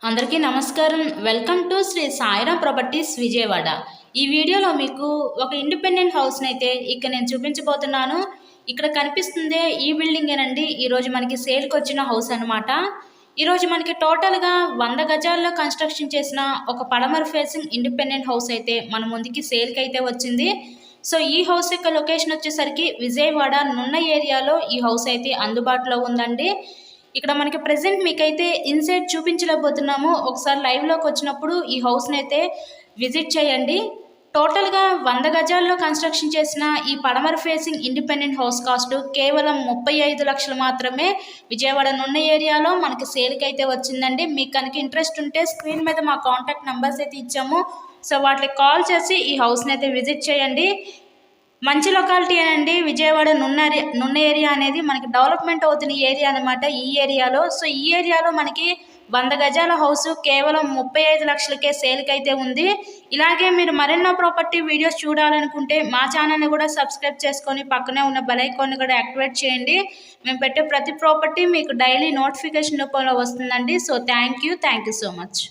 అందరికీ నమస్కారం. Welcome to Sri Sairam properties Vijayawada. ఈ వీడియోలో మీకు ఒక ఇండిపెండెంట్ హౌస్ని అయితే ఇక్కడ నేను చూపించబోతున్నాను. ఇక్కడ కనిపిస్తుందే ఈ బిల్డింగేనండి. ఈరోజు మనకి సేల్కి వచ్చిన హౌస్ అనమాట. ఈరోజు మనకి టోటల్గా 100 గజాల్లో కన్స్ట్రక్షన్ చేసిన ఒక పడమర ఫేసింగ్ ఇండిపెండెంట్ హౌస్ అయితే మన ముందుకి సేల్కి అయితే వచ్చింది. సో ఈ హౌస్ యొక్క లొకేషన్ వచ్చేసరికి విజయవాడ నున్న ఏరియాలో ఈ హౌస్ అయితే అందుబాటులో ఉందండి. ఇక్కడ మనకి ప్రెసెంట్ మీకైతే ఇన్సైడ్ చూపించలేకపోతున్నాము. ఒకసారి లైవ్లోకి వచ్చినప్పుడు ఈ హౌస్ని అయితే విజిట్ చేయండి. టోటల్గా 100 గజాల్లో కన్స్ట్రక్షన్ చేసిన ఈ పడమర ఫేసింగ్ ఇండిపెండెంట్ హౌస్ కాస్ట్ కేవలం 35 లక్షలు మాత్రమే. విజయవాడ నున్న ఏరియాలో మనకి సేల్కి అయితే వచ్చిందండి. మీకు కనుక ఇంట్రెస్ట్ ఉంటే స్క్రీన్ మీద మా కాంటాక్ట్ నెంబర్స్ అయితే ఇచ్చాము. సో వాటికి కాల్ చేసి ఈ హౌస్ని అయితే విజిట్ చేయండి. మంచి లొకాలిటీ అండి. విజయవాడ నున్న ఏరియా అనేది మనకి డెవలప్మెంట్ అవుతున్న ఏరియా అనమాట ఈ ఏరియాలో. సో ఈ ఏరియాలో మనకి 100 గజాల హౌస్ కేవలం 35 లక్షలకే సేల్కి అయితే ఉంది. ఇలాగే మీరు మరెన్నో ప్రాపర్టీ వీడియోస్ చూడాలనుకుంటే మా ఛానల్ని కూడా సబ్స్క్రైబ్ చేసుకొని పక్కనే ఉన్న బెల్ ఐకాన్ని కూడా యాక్టివేట్ చేయండి. మేము పెట్టే ప్రతి ప్రాపర్టీ మీకు డైలీ నోటిఫికేషన్ రూపంలో వస్తుందండి. So thank you so much.